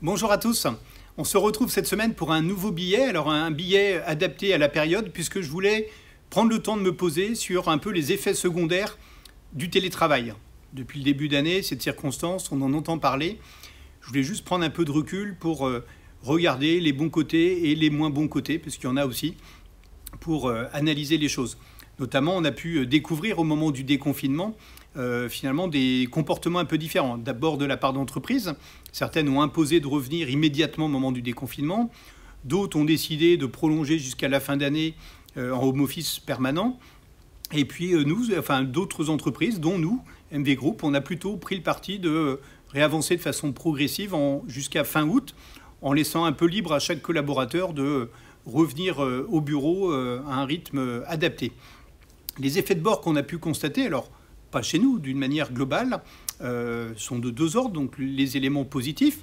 Bonjour à tous. On se retrouve cette semaine pour un nouveau billet. Alors un billet adapté à la période puisque je voulais prendre le temps de me poser sur un peu les effets secondaires du télétravail. Depuis le début d'année, cette circonstance, on en entend parler. Je voulais juste prendre un peu de recul pour regarder les bons côtés et les moins bons côtés, parce qu'il y en a aussi, pour analyser les choses. Notamment, on a pu découvrir au moment du déconfinement finalement des comportements un peu différents. D'abord de la part d'entreprises. Certaines ont imposé de revenir immédiatement au moment du déconfinement. D'autres ont décidé de prolonger jusqu'à la fin d'année en home office permanent. Et puis d'autres entreprises, dont nous, MV Group, on a plutôt pris le parti de réavancer de façon progressive jusqu'à fin août, en laissant un peu libre à chaque collaborateur de revenir au bureau à un rythme adapté. Les effets de bord qu'on a pu constater, alors pas chez nous, d'une manière globale, sont de deux ordres. Donc les éléments positifs,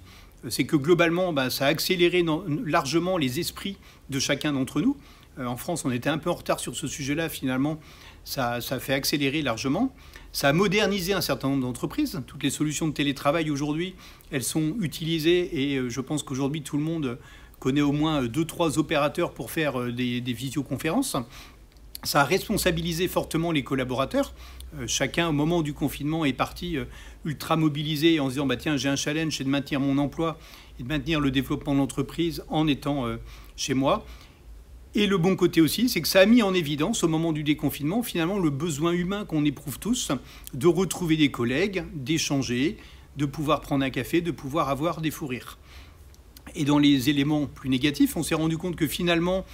c'est que globalement, ça a accéléré largement les esprits de chacun d'entre nous. En France, on était un peu en retard sur ce sujet-là. Finalement, ça a fait accélérer largement. Ça a modernisé un certain nombre d'entreprises. Toutes les solutions de télétravail aujourd'hui, elles sont utilisées et je pense qu'aujourd'hui, tout le monde connaît au moins 2-3 opérateurs pour faire des visioconférences. Ça a responsabilisé fortement les collaborateurs. Chacun, au moment du confinement, est parti ultra mobilisé en se disant tiens, j'ai un challenge, c'est de maintenir mon emploi et de maintenir le développement de l'entreprise en étant chez moi. Et le bon côté aussi, c'est que ça a mis en évidence, au moment du déconfinement, finalement, le besoin humain qu'on éprouve tous de retrouver des collègues, d'échanger, de pouvoir prendre un café, de pouvoir avoir des fous rires. Et dans les éléments plus négatifs, on s'est rendu compte que finalement,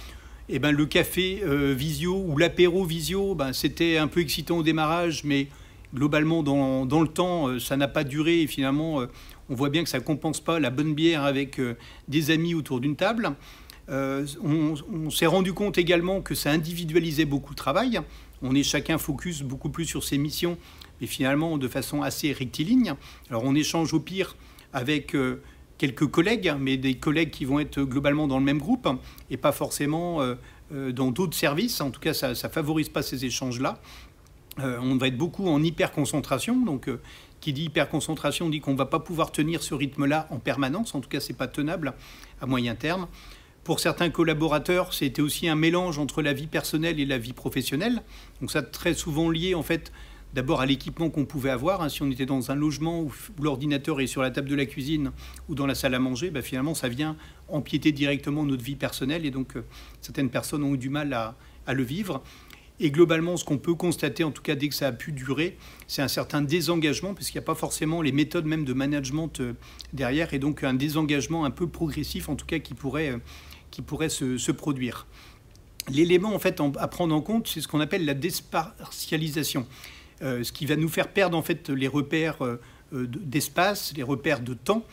le café visio ou l'apéro visio, c'était un peu excitant au démarrage, mais globalement, dans le temps, ça n'a pas duré. Et finalement, on voit bien que ça ne compense pas la bonne bière avec des amis autour d'une table. On s'est rendu compte également que ça individualisait beaucoup le travail. On est chacun focus beaucoup plus sur ses missions, mais finalement de façon assez rectiligne. Alors on échange au pire avec quelques collègues, mais des collègues qui vont être globalement dans le même groupe et pas forcément dans d'autres services. En tout cas, ça ne favorise pas ces échanges-là. On va être beaucoup en hyperconcentration. Donc, qui dit hyperconcentration dit qu'on ne va pas pouvoir tenir ce rythme-là en permanence. En tout cas, ce n'est pas tenable à moyen terme. Pour certains collaborateurs, c'était aussi un mélange entre la vie personnelle et la vie professionnelle. Donc ça, très souvent lié en fait d'abord à l'équipement qu'on pouvait avoir. Si on était dans un logement où l'ordinateur est sur la table de la cuisine ou dans la salle à manger, finalement ça vient empiéter directement notre vie personnelle et donc certaines personnes ont eu du mal à le vivre. Et globalement, ce qu'on peut constater, en tout cas dès que ça a pu durer, c'est un certain désengagement, puisqu'il n'y a pas forcément les méthodes même de management derrière, et donc un désengagement un peu progressif, en tout cas qui pourrait se produire. L'élément en fait à prendre en compte, c'est ce qu'on appelle la déspartialisation, ce qui va nous faire perdre en fait les repères d'espace, les repères de temps,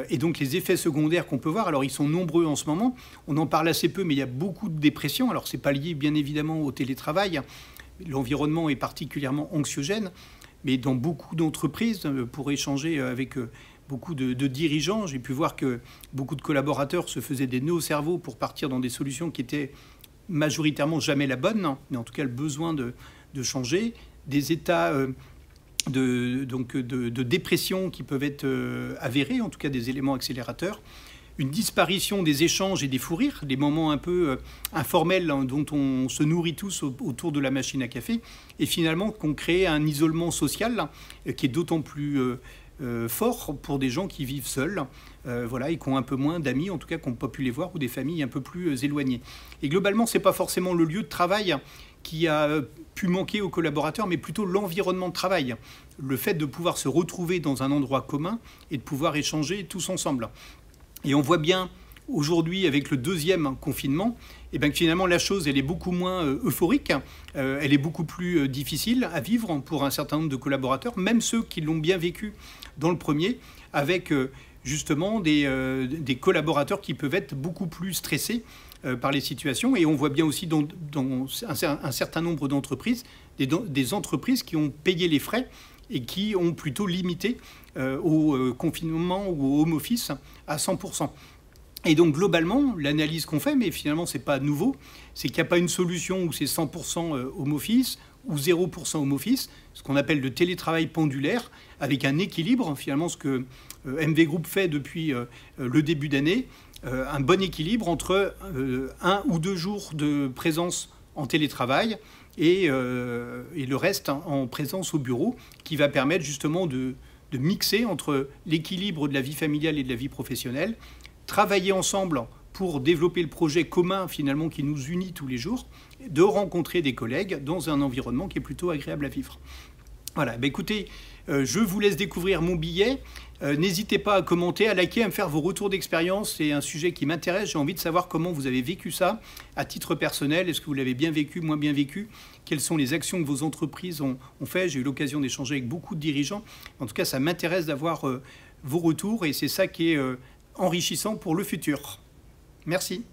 et donc les effets secondaires qu'on peut voir. Alors ils sont nombreux en ce moment, on en parle assez peu, mais il y a beaucoup de dépression. Alors c'est pas lié bien évidemment au télétravail, l'environnement est particulièrement anxiogène, mais dans beaucoup d'entreprises, pour échanger avec beaucoup de dirigeants, j'ai pu voir que beaucoup de collaborateurs se faisaient des nœuds au cerveau pour partir dans des solutions qui étaient majoritairement jamais la bonne, mais en tout cas le besoin de changer, des états de dépression qui peuvent être avérés, en tout cas des éléments accélérateurs, une disparition des échanges et des fous rires, des moments un peu informels dont on se nourrit tous autour de la machine à café, et finalement qu'on crée un isolement social qui est d'autant plus fort pour des gens qui vivent seuls, et qui ont un peu moins d'amis, en tout cas qui n'ont pas pu les voir, ou des familles un peu plus éloignées. Et globalement, ce n'est pas forcément le lieu de travail qui a pu manquer aux collaborateurs, mais plutôt l'environnement de travail. Le fait de pouvoir se retrouver dans un endroit commun et de pouvoir échanger tous ensemble. Et on voit bien aujourd'hui, avec le deuxième confinement, que finalement la chose elle est beaucoup moins euphorique, elle est beaucoup plus difficile à vivre pour un certain nombre de collaborateurs, même ceux qui l'ont bien vécu dans le premier, avec justement des collaborateurs qui peuvent être beaucoup plus stressés par les situations. Et on voit bien aussi dans un certain nombre d'entreprises, des entreprises qui ont payé les frais et qui ont plutôt limité au confinement ou au home office à 100%. Et donc globalement, l'analyse qu'on fait, mais finalement c'est pas nouveau, c'est qu'il n'y a pas une solution où c'est 100% home office ou 0% home office, ce qu'on appelle le télétravail pendulaire, avec un équilibre, finalement ce que MV Group fait depuis le début d'année, un bon équilibre entre 1 ou 2 jours de présence en télétravail et le reste en présence au bureau, qui va permettre justement de mixer entre l'équilibre de la vie familiale et de la vie professionnelle, travailler ensemble pour développer le projet commun finalement qui nous unit tous les jours, de rencontrer des collègues dans un environnement qui est plutôt agréable à vivre. Voilà, ben écoutez, je vous laisse découvrir mon billet. N'hésitez pas à commenter, à liker, à me faire vos retours d'expérience. C'est un sujet qui m'intéresse. J'ai envie de savoir comment vous avez vécu ça à titre personnel. Est-ce que vous l'avez bien vécu, moins bien vécu? Quelles sont les actions que vos entreprises ont fait? J'ai eu l'occasion d'échanger avec beaucoup de dirigeants. En tout cas, ça m'intéresse d'avoir vos retours et c'est ça qui est enrichissant pour le futur. Merci.